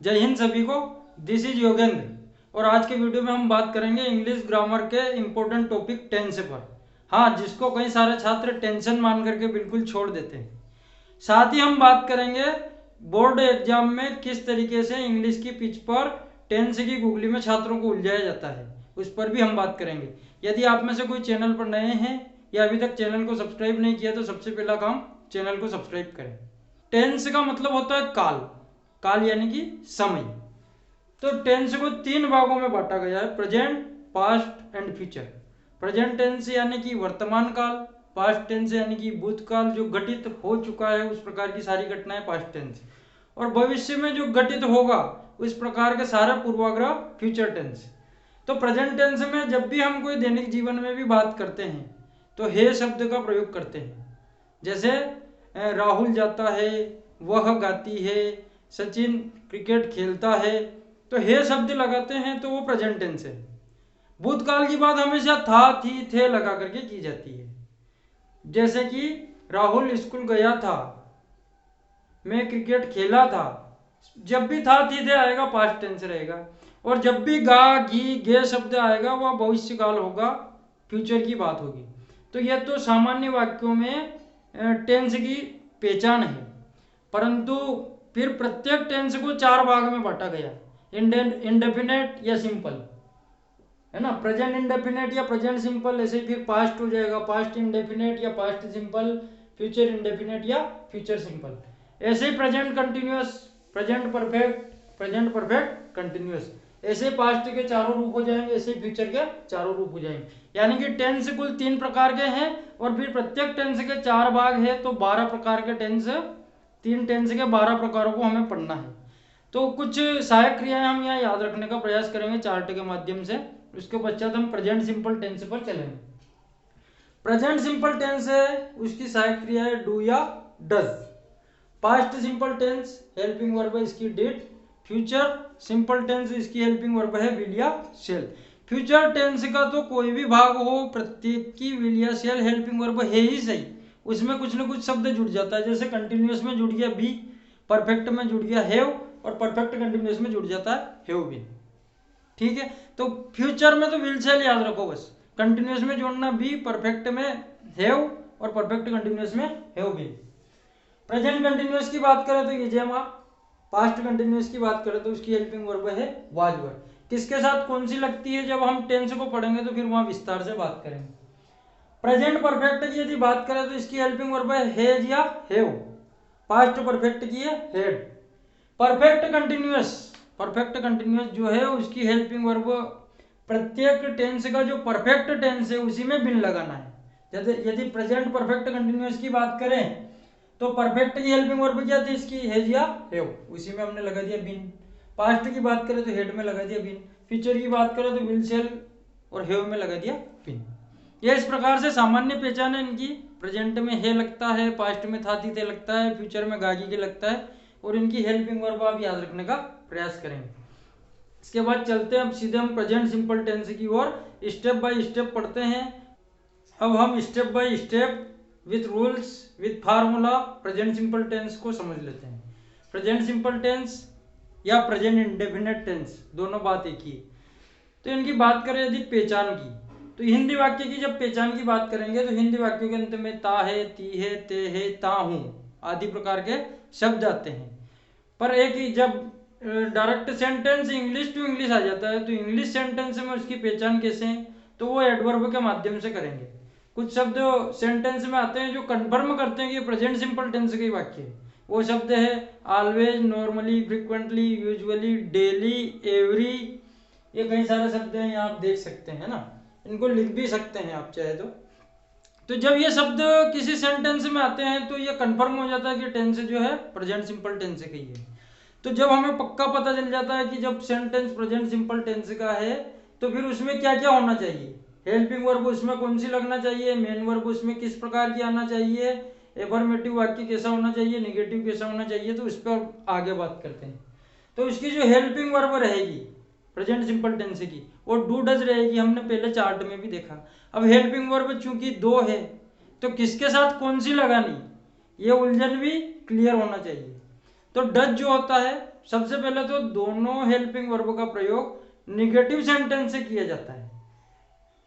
जय हिंद सभी को। दिस इज योगेंद्र और आज के वीडियो में हम बात करेंगे इंग्लिश ग्रामर के इम्पोर्टेंट टॉपिक टेंस पर। हाँ, जिसको कई सारे छात्र टेंशन मान करके बिल्कुल छोड़ देते हैं। साथ ही हम बात करेंगे बोर्ड एग्जाम में किस तरीके से इंग्लिश की पिच पर टेंस की गूगली में छात्रों को उलझाया जाता है, उस पर भी हम बात करेंगे। यदि आप में से कोई चैनल पर नए हैं या अभी तक चैनल को सब्सक्राइब नहीं किया तो सबसे पहला काम चैनल को सब्सक्राइब करें। टेंस का मतलब होता है काल, काल यानी कि समय। तो टेंस को 3 भागों में बांटा गया है, present, past and future. Present tense यानी कि वर्तमान काल, पास्ट टेंस यानी कि भूतकाल जो घटित हो चुका है उस प्रकार की सारी घटनाएं पास्ट टेंस, और भविष्य में जो घटित होगा उस प्रकार के सारे पूर्वाग्रह फ्यूचर टेंस। तो प्रेजेंट टेंस में जब भी हम कोई दैनिक जीवन में भी बात करते हैं तो हे शब्द का प्रयोग करते हैं। जैसे राहुल जाता है, वह गाती है, सचिन क्रिकेट खेलता है, तो हे शब्द लगाते हैं तो वो प्रेजेंट टेंस है। भूतकाल की बात हमेशा था, थी, थे लगा करके की जाती है। जैसे कि राहुल स्कूल गया था, मैं क्रिकेट खेला था, जब भी था, थी, थे आएगा पास्ट टेंस रहेगा। और जब भी गा, गी, गे शब्द आएगा वह भविष्य काल होगा, फ्यूचर की बात होगी। तो यह तो सामान्य वाक्यों में टेंस की पहचान है, परंतु फिर प्रत्येक टेंस को 4 भाग में बांटा गया, इंडेफिनेट या सिंपल, है ना, प्रेजेंट इंडेफिनेट या प्रेजेंट सिंपल। ऐसे फिर पास्ट हो जाएगा, पास्ट इंडेफिनेट या पास्ट सिंपल, फ्यूचर इंडेफिनेट या फ्यूचर सिंपल। ऐसे ही present continuous, present perfect, present perfect continuous. ऐसे पास्ट के 4 रूप हो जाएंगे, ऐसे फ्यूचर के 4 रूप हो जाएंगे। यानी कि टेंस कुल 3 प्रकार के हैं और फिर प्रत्येक टेंस के 4 भाग है, तो 12 प्रकार के टेंस, 3 टेंस के 12 प्रकारों को हमें पढ़ना है। तो कुछ सहायक क्रियाएं हम यहाँ याद रखने का प्रयास करेंगे चार्ट के माध्यम से। उसके पश्चात हम प्रेजेंट सिंपल टेंस पर चलेंगे। प्रेजेंट सिंपल टेंस है, उसकी सहायक क्रिया है डू या does. Past simple tense helping verb है, इसकी डिड। फ्यूचर सिंपल टेंस, इसकी हेल्पिंग वर्ब है विल या शेल। फ्यूचर टेंस का तो कोई भी भाग हो, प्रत्येक की विल या शेल हेल्पिंग वर्ब है ही सही, उसमें कुछ ना कुछ शब्द जुड़ जाता है। जैसे कंटिन्यूअस में जुड़ गया बी, परफेक्ट में जुड़ गया हैव, और परफेक्ट कंटिन्यूअस में जुड़ जाता है हैव बीन। ठीक है, तो फ्यूचर में तो विल शेल याद रखो बस, कंटिन्यूअस में जोड़ना बी, परफेक्ट में हैव और परफेक्ट कंटिन्यूअस में हैव बीन। प्रेजेंट कंटिन्यूअस की बात करें तो ये जेम आप, पास्ट कंटिन्यूअस की बात करें तो उसकी हेल्पिंग वर्ब है वाज वर। किसके साथ कौन सी लगती है जब हम टेंस को पढ़ेंगे तो फिर वहां विस्तार से बात करेंगे। प्रेजेंट परफेक्ट की यदि बात करें तो इसकी हेल्पिंग वर्ब है हैज या हैव। पास्ट परफेक्ट की है had. Perfect continuous, perfect continuous जो है उसकी हेल्पिंग वर्ब, प्रत्येक टेंस का जो परफेक्ट टेंस है उसी में बिन लगाना है। जैसे यदि प्रेजेंट परफेक्ट कंटिन्यूअस की बात करें तो परफेक्ट की हेल्पिंग वर्ब क्या थी इसकी, हैज या हैव, उसी में हमने लगा दिया बिन। पास्ट की बात करें तो हेड में लगा दिया बिन। फ्यूचर की बात करें तो विल शेल और हैव में लगा दिया बिन। ये इस प्रकार से सामान्य पहचान है इनकी। प्रेजेंट में है लगता है, पास्ट में था, थी, थे लगता है, फ्यूचर में गागी के लगता है, और इनकी हेल्पिंग वर्ब आप याद रखने का प्रयास करेंगे। इसके बाद चलते हैं अब सीधे हम प्रेजेंट सिंपल टेंस की ओर, स्टेप बाय स्टेप पढ़ते हैं। अब हम step by step with rules with formula present simple tense को समझ लेते हैं। प्रेजेंट सिंपल टेंस या प्रेजेंट इंडेफिनेट टेंस दोनों बात एक ही। तो इनकी बात करें यदि पहचान की, तो हिंदी वाक्य की जब पहचान की बात करेंगे तो हिंदी वाक्यों के अंत में ता है, ती है, ते है, ता हूं आदि प्रकार के शब्द आते हैं। पर एक ही जब direct sentence English to English आ जाता है तो इंग्लिश सेंटेंस में उसकी पहचान कैसे है, तो वो एडवर्ब के माध्यम से करेंगे। कुछ शब्द सेंटेंस में आते हैं जो कंफर्म करते हैं कि प्रेजेंट सिंपल टेंस के वाक्य है। वो शब्द है always, normally, frequently, usually, daily, every. ये कई सारे शब्द हैं, यहाँ आप देख सकते हैं ना, इनको लिख भी सकते हैं आप चाहे तो जब ये शब्द किसी सेंटेंस में आते हैं तो ये कंफर्म हो जाता है कि टेंस जो है प्रेजेंट सिंपल टेंस का ही है। तो जब हमें पक्का पता चल जाता है कि जब सेंटेंस प्रेजेंट सिंपल टेंस का है तो फिर उसमें क्या क्या होना चाहिए, हेल्पिंग वर्ब उसमें कौन सी लगना चाहिए, मेन वर्ब उसमें किस प्रकार की आना चाहिए, एफर्मेटिव वाक्य कैसा होना चाहिए, नेगेटिव कैसा होना चाहिए, तो उस पर आगे बात करते हैं। तो इसकी जो हेल्पिंग वर्ब रहेगी प्रेजेंट सिंपल टेंस की वो डू डज रहेगी, हमने पहले चार्ट में भी देखा। अब हेल्पिंग वर्ब चूंकि 2 है तो किसके साथ कौन सी लगानी, ये उलझन भी क्लियर होना चाहिए। तो डज जो होता है सबसे पहले तो दोनों हेल्पिंग वर्ब का प्रयोग निगेटिव सेंटेंस से किया जाता है।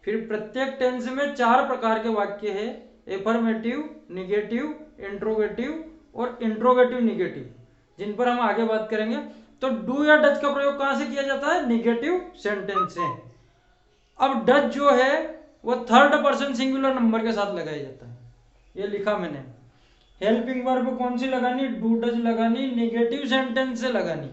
फिर प्रत्येक टेंस में 4 प्रकार के वाक्य है, एफर्मेटिव, निगेटिव, इंट्रोगेटिव और इंट्रोगेटिव निगेटिव, जिन पर हम आगे बात करेंगे। तो डू या डज का प्रयोग कहां से किया जाता है? निगेटिव सेंटेंस से। अब डज जो है वो थर्ड पर्सन सिंगुलर नंबर के साथ लगाया जाता है। ये लिखा मैंने, हेल्पिंग वर्ब कौन सी लगानी? डू डज लगानी, निगेटिव सेंटेंस से लगानी।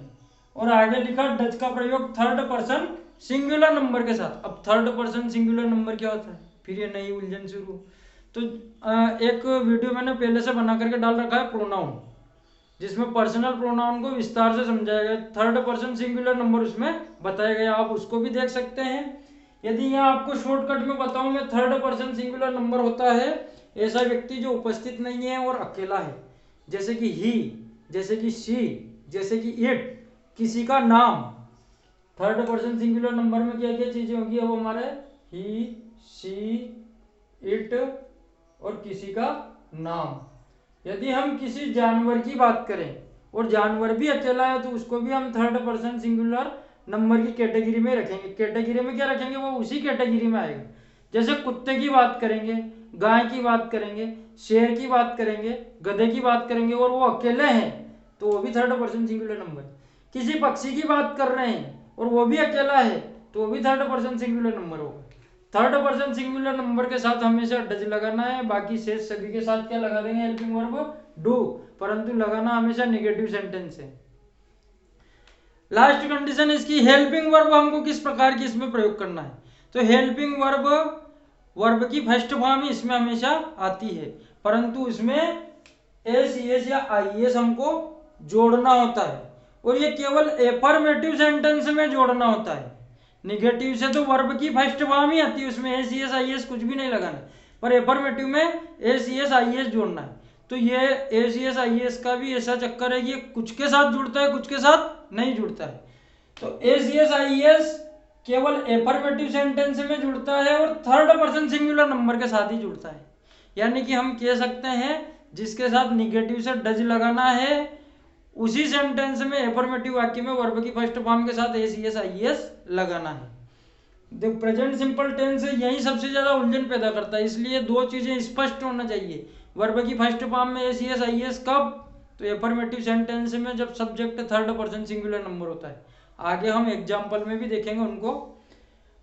और आगे लिखा डज का प्रयोग थर्ड पर्सन सिंगुलर नंबर के साथ। अब थर्ड पर्सन सिंगुलर नंबर क्या होता है? फिर ये नई उलझन शुरू। तो एक वीडियो मैंने पहले से बना करके डाल रखा है प्रोनाउन, जिसमें पर्सनल प्रोनाउन को विस्तार से समझाया गया, थर्ड पर्सन सिंगुलर नंबर उसमें बताया गया, आप उसको भी देख सकते हैं। यदि यहाँ आपको शॉर्टकट में बताऊं मैं, थर्ड पर्सन सिंगुलर नंबर होता है ऐसा व्यक्ति जो उपस्थित नहीं है और अकेला है, जैसे कि ही, जैसे कि शी, जैसे कि इट, किसी का नाम। थर्ड पर्सन सिंगुलर नंबर में क्या क्या चीजें होगी? अब हमारे ही, शी, इट और किसी का नाम। यदि हम किसी जानवर की बात करें और जानवर भी अकेला है तो उसको भी हम थर्ड पर्सन सिंगुलर नंबर की कैटेगरी में रखेंगे। कैटेगरी में क्या रखेंगे? वो उसी कैटेगरी में आएगा। जैसे कुत्ते की बात करेंगे, गाय की बात करेंगे, शेर की बात करेंगे, गधे की बात करेंगे और वो अकेले हैं तो वो भी थर्ड पर्सन सिंगुलर नंबर। किसी पक्षी की बात कर रहे हैं और वो भी अकेला है तो वो भी थर्ड पर्सन सिंगुलर नंबर होगा। थर्ड पर्सन सिंगुलर नंबर के साथ हमेशा डज लगाना है, बाकी शेष सभी के साथ क्या लगा देंगे? हेल्पिंग वर्ब डू, परंतु लगाना हमेशा नेगेटिव सेंटेंस है। लास्ट कंडीशन इसकी, हेल्पिंग वर्ब हमको किस प्रकार की इसमें प्रयोग करना है? तो हेल्पिंग वर्ब, वर्ब की फर्स्ट फॉर्म ही इसमें हमेशा आती है, परंतु उसमें एस, एस या आई एस हमको जोड़ना होता है और ये केवल एफर्मेटिव सेंटेंस में जोड़ना होता है। निगेटिव से तो वर्ब की फर्स्ट फॉर्म ही आती है, उसमें एस, एस, आई एस कुछ भी नहीं लगाना, पर एफर्मेटिव में एस, एस, आई एस जोड़ना है। तो ये एस, एस, आई एस का भी ऐसा चक्कर है कि कुछ के साथ जुड़ता है, कुछ के साथ नहीं जुड़ता है। तो एस, एस, आई एस केवल एफर्मेटिव सेंटेंस में जुड़ता है और थर्ड पर्सन सिंगुलर नंबर के साथ ही जुड़ता है। यानी कि हम कह सकते हैं जिसके साथ निगेटिव से डज लगाना है उसी सेंटेंस में एफर्मेटिव वाक्य में वर्ब की फर्स्ट फॉर्म के साथ एस, एस, आई एस लगाना है। द प्रेजेंट सिंपल टेंस यही सबसे ज्यादा उलझन पैदा करता है, इसलिए दो चीजें स्पष्ट होना चाहिए। वर्ब की फर्स्ट फॉर्म में एस, एस, आई एस कब? तो एफर्मेटिव सेंटेंस में जब subject third person singular number होता है। आगे हम एग्जाम्पल में भी देखेंगे उनको।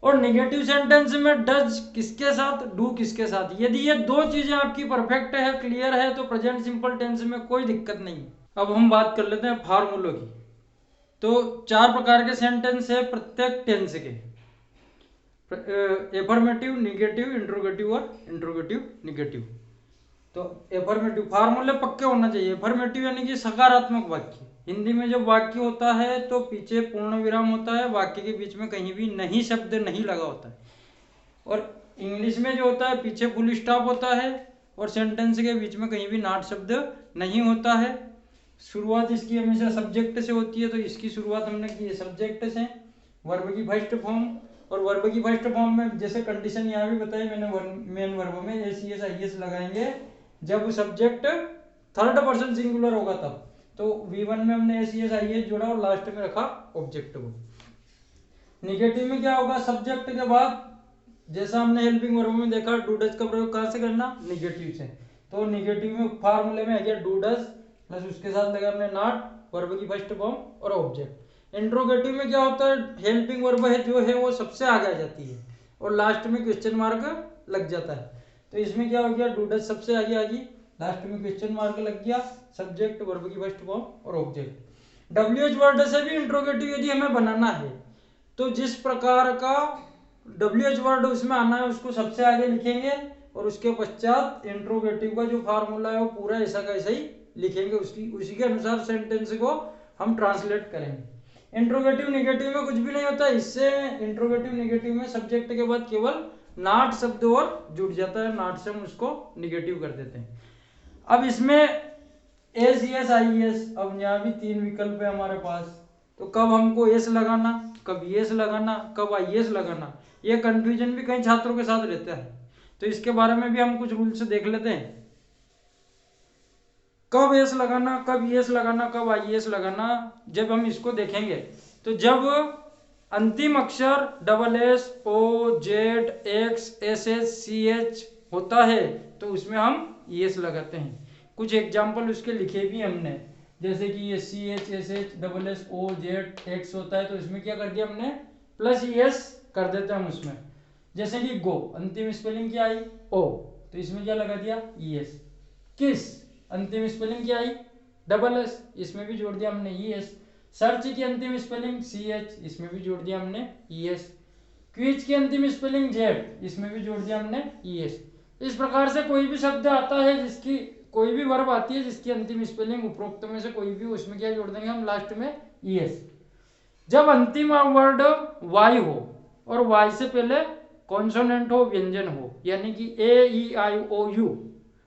और नेगेटिव सेंटेंस में डज किसके साथ, डू किसके साथ। यदि ये दो चीजें आपकी परफेक्ट है, क्लियर है, तो प्रेजेंट सिंपल टेंस में कोई दिक्कत नहीं। अब हम बात कर लेते हैं फार्मूलों की। तो 4 प्रकार के सेंटेंस है प्रत्येक टेंस के, एफर्मेटिव, निगेटिव, इंट्रोगेटिव और इंट्रोगेटिव निगेटिव। तो एफर्मेटिव फार्मूले पक्के होना चाहिए। एफर्मेटिव यानी कि सकारात्मक वाक्य। हिंदी में जब वाक्य होता है तो पीछे पूर्ण विराम होता है, वाक्य के बीच में कहीं भी नहीं शब्द नहीं लगा होता है। और इंग्लिश में जो होता है पीछे फुल स्टॉप होता है और सेंटेंस के बीच में कहीं भी नॉट शब्द नहीं होता है। शुरुआत इसकी हमेशा सब्जेक्ट से होती है, तो इसकी शुरुआत हमने की है सब्जेक्ट से। वर्ब की फर्स्ट फॉर्म, और वर्ब की फर्स्ट फॉर्म में जैसे कंडीशन यहाँ भी बताई मैंने, मेन वर्ब में एस, एस, आई एस लगाएंगे जब सब्जेक्ट थर्ड पर्सन सिंगुलर होगा तब। तो V1 में हमने एस, एस, आई एस जोड़ा और लास्ट में रखा ऑब्जेक्ट को। निगेटिव में क्या होगा? सब्जेक्ट के बाद जैसा हमने हेल्पिंग वर्ब में देखा, डू डज का प्रयोग कहां से करना? निगेटिव से। तो निगेटिव में फार्मूले में है क्या? डू डज प्लस उसके साथ लगा हमने नॉट, वर्ब की फर्स्ट फॉर्म और ऑब्जेक्ट। इंट्रोगेटिव में क्या होता है? हेल्पिंग वर्ब है जो है वो सबसे आगे आ जाती है और लास्ट में क्वेश्चन मार्क लग जाता है। तो इसमें क्या हो गया? डू डज सबसे आगे आ गई, लास्ट में क्वेश्चन मार्क लग गया, सब्जेक्ट, वर्ब की फर्स्ट फॉर्म और ऑब्जेक्ट। WH वर्ड से भी इंट्रोगेटिव यदि हमें बनाना है तो जिस प्रकार का WH वर्ड उसमें आना है उसको सबसे आगे लिखेंगे और उसके पश्चात इंट्रोगेटिव का जो फार्मूला है वो पूरा ऐसा का ऐसा ही लिखेंगे, उसी के अनुसार सेंटेंस को हम ट्रांसलेट करेंगे। इंट्रोगेटिव निगेटिव में कुछ भी नहीं होता, इससे इंट्रोगेटिव निगेटिव में सब्जेक्ट के बाद केवल नॉट शब्द और जुड़ जाता है, नॉट से हम उसको निगेटिव कर देते हैं। अब इसमें एस, एस, आई एस, अब यहाँ भी 3 विकल्प है हमारे पास, तो कब हमको एस लगाना, कब एस लगाना, कब आई एस लगाना, ये कंफ्यूजन भी कई छात्रों के साथ रहता है। तो इसके बारे में भी हम कुछ रूल्स देख लेते हैं। कब एस लगाना, कब ईएस लगाना, कब आईएस लगाना, जब हम इसको देखेंगे तो जब अंतिम अक्षर double S O Z X S S C H होता है तो उसमें हम ईएस लगाते हैं। कुछ एग्जाम्पल उसके लिखे भी हमने, जैसे कि ये C H S H double S O Z X होता है तो इसमें क्या कर दिया हमने प्लस ईएस कर देते हैं हम उसमें। जैसे कि गो अंतिम स्पेलिंग क्या आई ओ, तो इसमें क्या लगा दिया ईएस। किस अंतिम स्पेलिंग क्या आई डबल एस, इसमें भी जोड़ दिया हमने ईएस। सर्च की अंतिम स्पेलिंग सी एच, इसमें भी जोड़ दिया हमने ईएस। क्विज की अंतिम स्पेलिंग जेड, इसमें भी जोड़ दिया हमने ईएस। इस प्रकार से कोई भी शब्द आता है जिसकी, कोई भी वर्ब आती है जिसकी अंतिम स्पेलिंग उपरोक्त में से कोई भी, उसमें क्या जोड़ देंगे हम लास्ट में ईएस। जब अंतिम वर्ड वाई हो और वाई से पहले कॉन्सोनेंट हो, व्यंजन हो, यानी कि ए ई आई ओ यू,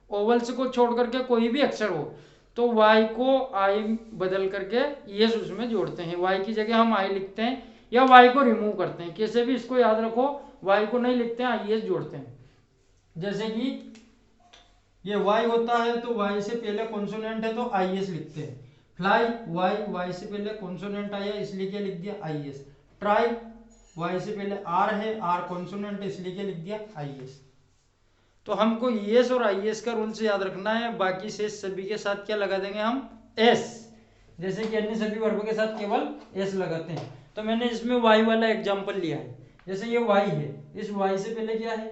ओवल्स को छोड़ करके कोई भी अक्षर हो, तो वाई को आई बदल करके ईएस उसमें जोड़ते हैं। वाई की जगह हम आई लिखते हैं या वाई को रिमूव करते हैं, कैसे भी इसको याद रखो, वाई को नहीं लिखते हैं, आईएस जोड़ते हैं। जैसे कि ये वाई होता है तो वाई से पहले कॉन्सोनेंट है तो आईएस लिखते हैं। फ्लाई वाई, वाई से पहले कॉन्सोनेंट आया इसलिए क्या लिख दिया आईएस। ट्राई वाई से पहले आर है, आर कॉन्सोनेंट है इसलिए क्या लिख दिया आईएस। तो हमको ईएस और आईएस का रूल्स याद रखना है, बाकी से सभी के साथ क्या लगा देंगे हम एस, जैसे कि अन्य सभी वर्बों के साथ केवल एस लगाते हैं। तो मैंने इसमें वाई वाला एग्जांपल लिया है, जैसे ये वाई है, इस वाई से पहले क्या है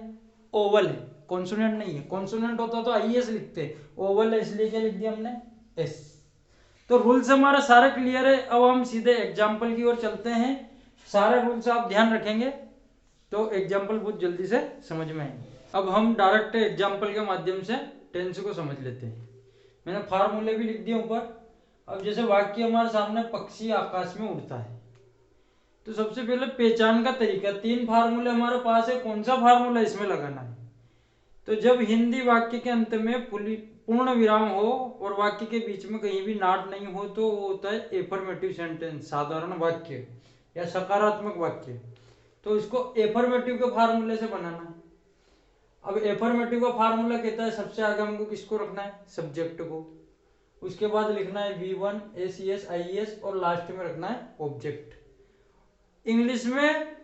ओवल है, कॉन्सोनेंट नहीं है, कॉन्सोनेंट होता तो आईएस लिखते, ओवल है इसलिए क्या लिख दिया हमने एस। तो रूल्स हमारा सारा क्लियर है। अब हम सीधे एग्जाम्पल की ओर चलते हैं। सारे रूल्स आप ध्यान रखेंगे तो एग्जाम्पल बहुत जल्दी से समझ में आएंगे। अब हम डायरेक्ट एग्जाम्पल के माध्यम से टेंस को समझ लेते हैं। मैंने फार्मूले भी लिख दिए ऊपर। अब जैसे वाक्य हमारे सामने पक्षी आकाश में उड़ता है, तो सबसे पहले पहचान का तरीका, 3 फार्मूले हमारे पास है, कौन सा फार्मूला इसमें लगाना है। तो जब हिंदी वाक्य के अंत में पूर्ण विराम हो और वाक्य के बीच में कहीं भी नाट नहीं हो तो वो होता है एफर्मेटिव सेंटेंस, साधारण वाक्य या सकारात्मक वाक्य। तो इसको एफर्मेटिव के फार्मूले से बनाना है। अब एफर्मेटिव का फार्मूला कहता है सबसे आगे हमको किसको रखना है सब्जेक्ट को, उसके बाद लिखना है V1 ACS IES और लास्ट में रखना है ऑब्जेक्ट। इंग्लिश में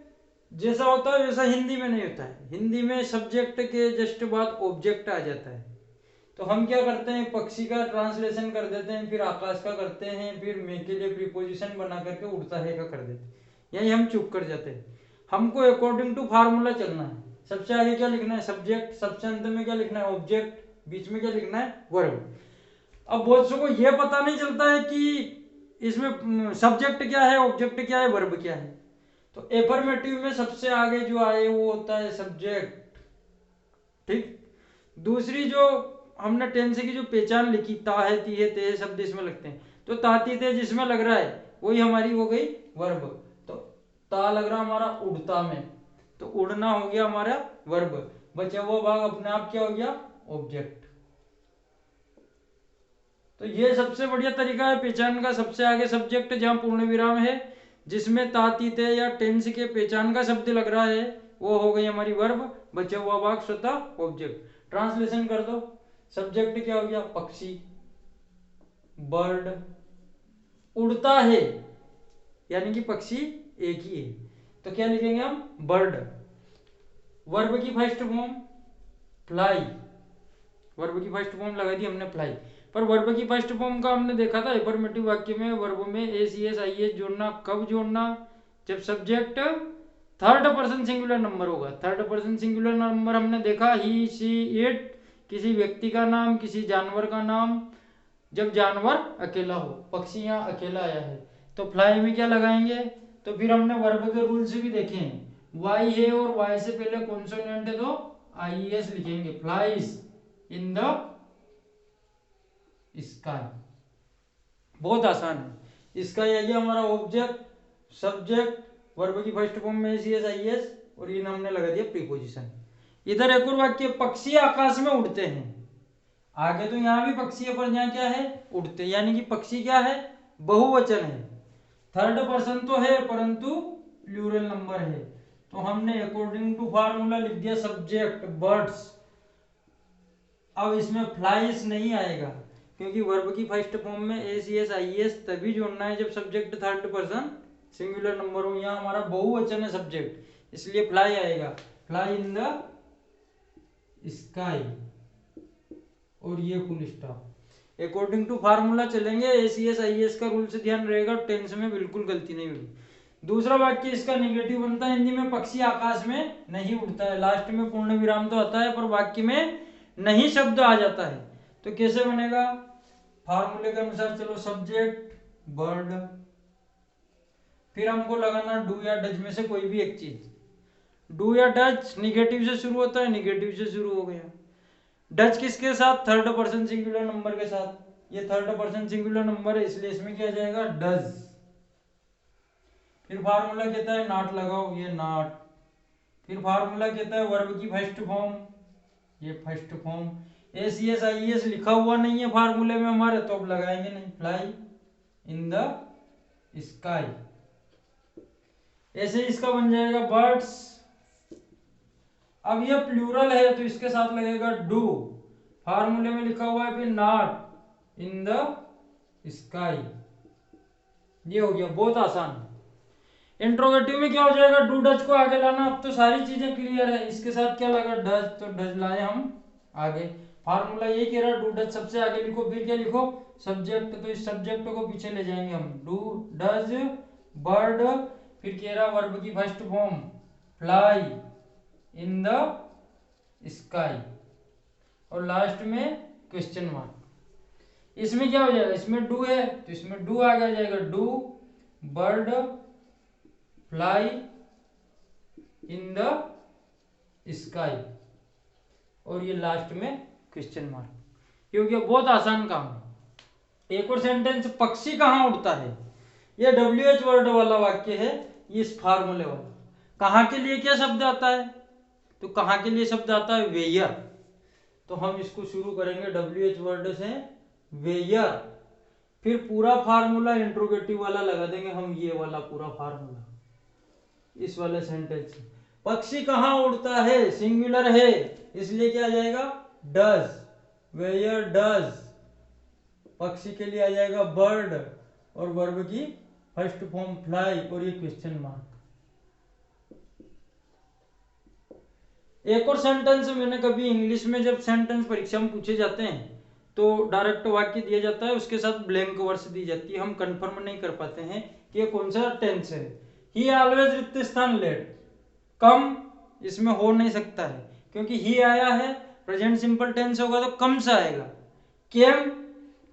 जैसा होता है वैसा हिंदी में नहीं होता है। हिंदी में सब्जेक्ट के जस्ट बाद ऑब्जेक्ट आ जाता है। तो हम क्या करते हैं पक्षी का ट्रांसलेशन कर देते हैं, फिर आकाश का करते हैं, फिर मे के लिए प्रीपोजिशन बना करके उड़ता है का कर देते हैं, यही हम चुप कर जाते हैं। हमको अकॉर्डिंग टू फार्मूला चलना है। सबसे आगे क्या लिखना है सब्जेक्ट, सबसे अंत में क्या लिखना है ऑब्जेक्ट, बीच में क्या लिखना है वर्ब। अब बहुत सौ को यह पता नहीं चलता है कि इसमें सब्जेक्ट क्या है, ऑब्जेक्ट क्या है, वर्ब क्या है। तो एफर्मेटिव में सबसे आगे जो आए वो होता है सब्जेक्ट। ठीक, दूसरी जो हमने टेंस की जो पहचान लिखी ता है ती है ते शब्द इसमें लगते हैं, तो ताती ते जिसमें लग रहा है वही हमारी हो गई वर्ब। तो ता लग रहा हमारा उड़ता में, तो उड़ना हो गया हमारा वर्ब, बचा हुआ भाग अपने आप क्या हो गया ऑब्जेक्ट। तो ये सबसे बढ़िया तरीका है पहचान का, सबसे आगे सब्जेक्ट जहां पूर्ण विराम है, जिसमें तातीते या टेंस के पहचान का शब्द लग रहा है वो हो गई हमारी वर्ब, बचा हुआ भाग स्वतः ऑब्जेक्ट। ट्रांसलेशन कर दो, सब्जेक्ट क्या हो गया पक्षी, बर्ड, उड़ता है यानी कि पक्षी एक ही है तो क्या लिखेंगे हम बर्ड। वर्ब की फर्स्ट फॉर्म फ्लाई, वर्ब की फर्स्ट फॉर्म लगा दी हमने फ्लाई। पर वर्ब की फर्स्ट फॉर्म का हमने देखा था एफर्मेटिव वाक्य में वर्ब में एसीएस आईएस जोड़ना, कब जोड़ना, जब subject third person singular number होगा। थर्ड पर्सन सिंगुलर नंबर हमने देखा ही शी इट, किसी व्यक्ति का नाम, किसी जानवर का नाम, जब जानवर अकेला हो, पक्षी यहाँ अकेला आया है तो फ्लाई में क्या लगाएंगे। तो फिर हमने वर्ब के रूल्स भी देखे हैं, वाई है और वाई से पहले कॉन्सोनेंट है तो आईएस लिखेंगे, फ्लाइज इन द स्काई। बहुत आसान है। स्काई आ गया हमारा ऑब्जेक्ट, सब्जेक्ट, वर्ब की फर्स्ट फॉर्म में एसीएस आईएस और इन हमने लगा दिया प्रीपोजिशन। इधर एक और वाक्य पक्षी आकाश में उड़ते हैं, आगे तो यहाँ भी पक्षी है पर यहाँ क्या है उड़ते, यानी कि पक्षी क्या है बहुवचन है, थर्ड पर्सन तो है परंतु प्लूरल नंबर है। तो हमने अकॉर्डिंग टू फार्मूला लिख दिया सब्जेक्ट बर्ड्स। अब इसमें फ्लाइज नहीं आएगा क्योंकि वर्ब की फर्स्ट फॉर्म में एस एस आई एस तभी जोड़ना है जब subject third person singular number हो। यहाँ हमारा बहुवचन है सब्जेक्ट, इसलिए फ्लाई आएगा, फ्लाई इन द स्काई, और ये full stop. According to formula चलेंगे, एसीएस आईएस का रूल से ध्यान रहेगा, टेंस में बिल्कुल गलती नहीं होगी। दूसरा वाक्य इसका नेगेटिव बनता है, हिंदी में पक्षी आकाश में नहीं उड़ता है। लास्ट में पूर्ण विराम तो आता है पर वाक्य में नहीं शब्द आ जाता है, तो कैसे बनेगा? फार्मूले के अनुसार चलो, सब्जेक्ट बर्ड, फिर हमको लगाना डू या डज में से कोई भी एक चीज। डू या डज निगेटिव से शुरू होता है, निगेटिव से शुरू हो गया। डच किसके साथ? थर्ड पर्सन सिंगुलर नंबर के साथ। ये थर्ड पर्सन सिंगुलर नंबर है, इसलिए इसमें क्या जाएगा? डज। फिर फार्मूला कहता है नॉट लगाओ, ये नॉट। फिर फार्मूला कहता है वर्ब की फर्स्ट फॉर्म, ये first form. S S I S लिखा हुआ नहीं है फार्मूले में हमारे, तो अब लगाएंगे नहीं, फ्लाई इन द स्काई। ऐसे इसका बन जाएगा बर्ड्स। अब ये प्लूरल है तो इसके साथ लगेगा डू, फार्मूले में लिखा हुआ है फिर नॉट इन द स्काई। ये हो गया, बहुत आसान। इंट्रोगेटिव में क्या हो जाएगा? डू डज को आगे लाना। अब तो सारी चीजें क्लियर है, इसके साथ क्या लगा? डज, तो डज लाए हम आगे। फार्मूला यही कह रहा है डू डज सबसे आगे लिखो, फिर क्या लिखो? सब्जेक्ट, तो इस सब्जेक्ट को पीछे ले जाएंगे हम। डू डज बर्ड, फिर कह रहा वर्ब की first form fly in the sky, और लास्ट में क्वेश्चन मार्क। इसमें क्या हो जाएगा? इसमें डू है तो इसमें डू आगे आ जाएगा, do bird fly in the sky, और ये लास्ट में क्वेश्चन मार्क। क्योंकि बहुत आसान काम है। एक और सेंटेंस, पक्षी कहाँ उड़ता है, ये WH वर्ड वाला वाक्य है, ये इस फार्मूले वाला। कहाँ के लिए क्या शब्द आता है? तो कहाँ के लिए शब्द आता है? वेयर। तो हम इसको शुरू करेंगे WH वर्ड से, वेयर। फिर पूरा फार्मूला इंट्रोगेटिव वाला लगा देंगे हम, ये वाला पूरा फार्मूला इस वाले सेंटेंस। पक्षी कहाँ उड़ता है, सिंगुलर है, इसलिए क्या आ जाएगा? Does, where does. पक्षी के लिए आ जाएगा बर्ड, और वर्ब की फर्स्ट फॉर्म फ्लाई, और ये क्वेश्चन मार्क। एक और सेंटेंस, मैंने कभी इंग्लिश में जब सेंटेंस परीक्षा में पूछे जाते हैं तो डायरेक्ट वाक्य दिया जाता है, उसके साथ ब्लैंक वर्ड्स दी जाती है, हम कंफर्म नहीं कर पाते हैं कि ये कौन सा टेंस है। ही ऑलवेज रिक्त स्थान लेट, कम इसमें हो नहीं सकता है क्योंकि ही आया है, प्रेजेंट सिंपल टेंस होगा तो कम से आएगा। केम,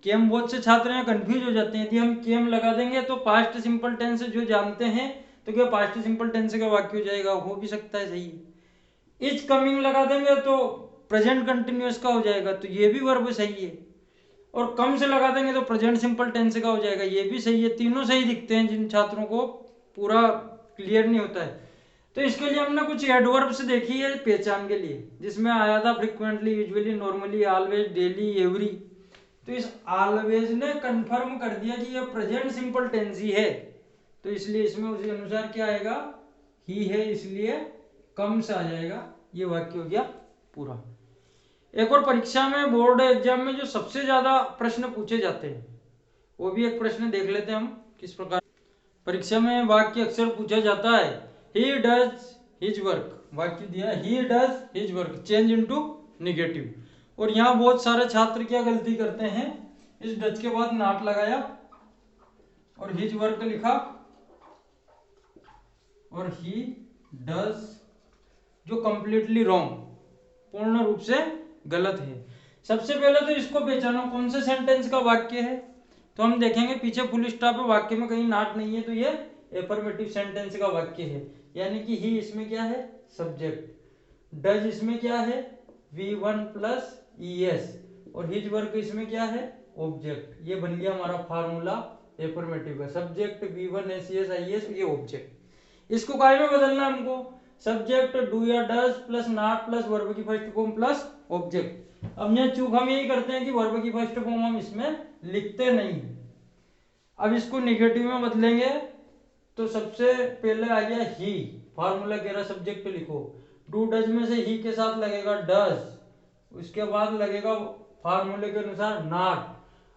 केम बहुत से छात्र हैं कंफ्यूज हो जाते हैं, यदि हम केम लगा देंगे तो पास्ट सिंपल टेंस जो जानते हैं तो क्या पास्ट सिंपल टेंस का वाक्य हो जाएगा? हो भी सकता है, सही है। इज कमिंग लगा देंगे तो प्रेजेंट कंटिन्यूअस का हो जाएगा, तो ये भी वर्ब सही है। और कम से लगा देंगे तो प्रेजेंट सिंपल टेंस का हो जाएगा, ये भी सही है। तीनों सही दिखते हैं जिन छात्रों को पूरा क्लियर नहीं होता है। तो इसके लिए हमने कुछ एडवर्ब्स देखी है पहचान के लिए, जिसमें आया था frequently, usually, normally, always, daily, every. तो इस ऑलवेज ने कंफर्म कर दिया कि ये प्रेजेंट सिंपल टेंस ही है, तो इसलिए इसमें उसी अनुसार क्या आएगा? ही है, इसलिए कम से आ जाएगा। ये वाक्य हो गया पूरा। एक और परीक्षा में, बोर्ड एग्जाम में जो सबसे ज्यादा प्रश्न पूछे जाते हैं, वो भी एक प्रश्न देख लेते हैं हम किस प्रकार। परीक्षा में वाक्य अक्सर पूछा जाता है, ही डज हिज वर्क, वाक्य दिया he does his work, change into negative. और यहाँ बहुत सारे छात्र क्या गलती करते हैं, इस डज के बाद नॉट लगाया और हिज वर्क लिखा, और ही डज, जो कंप्लीटली रॉन्ग, पूर्ण रूप से गलत है। सबसे पहले तो इसको पहचानो कौन से सेंटेंस का वाक्य है, तो हम देखेंगे पीछे फुल स्टॉप है, वाक्य में कहीं नॉट नहीं है, तो ये एफर्मेटिव सेंटेंस का वाक्य है। यानी कि ही इसमें क्या है? सब्जेक्ट। डज इसमें क्या है? V1 प्लस ES, और हिज वर्क इसमें क्या है? ऑब्जेक्ट। ये बन गया हमारा फार्मूला एफर्मेटिव का, सब्जेक्ट V1 SES IS, ये ऑब्जेक्ट। इसको काय में बदलना हमको? सब्जेक्ट डू या does plus not plus verb की फर्स्ट फॉर्म प्लस ऑब्जेक्ट। अब ये चूक हम यही करते हैं कि वर्ब की फर्स्ट फॉर्म हम इसमें लिखते नहीं। अब इसको नेगेटिव में बदलेंगे तो सबसे पहले आ गया ही, फार्मूला कह रहा सब्जेक्ट लिखो, डू डज में से ही के साथ लगेगा डज, उसके बाद लगेगा फार्मूले के अनुसार नॉट,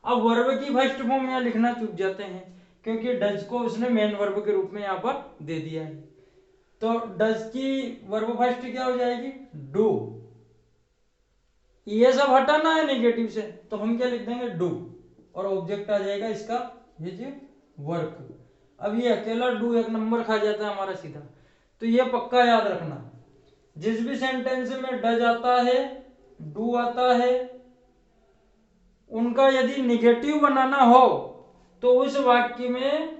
अब वर्ब की फर्स्ट फॉर्म यहाँ लिखना चूक जाते हैं क्योंकि डज को उसने मेन वर्ब के रूप में यहाँ पर दे दिया है। तो डज की वर्ब फर्स्ट क्या हो जाएगी, डू। ये सब हटाना है नेगेटिव से, तो हम क्या लिख देंगे, डू, और ऑब्जेक्ट आ जाएगा इसका ये जो वर्क। अब ये अकेला डू एक नंबर खा जाता है हमारा सीधा। तो ये पक्का याद रखना, जिस भी सेंटेंस में डज आता है, डू आता है, उनका यदि निगेटिव बनाना हो तो उस वाक्य में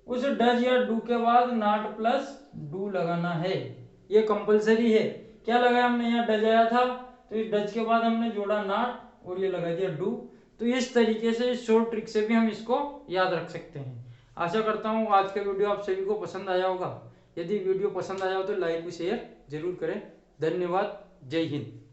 उस डज या डू के बाद नॉट प्लस डू लगाना है। ये कंपलसरी है। क्या लगाया हमने, यहाँ डज आया था तो इस डज के बाद हमने जोड़ा नॉट और ये लगा दिया डू। तो इस तरीके से, इस शॉर्ट ट्रिक से भी हम इसको याद रख सकते हैं। आशा करता हूँ आज का वीडियो आप सभी को पसंद आया होगा। यदि वीडियो पसंद आया हो तो लाइक व शेयर जरूर करें। धन्यवाद। जय हिंद।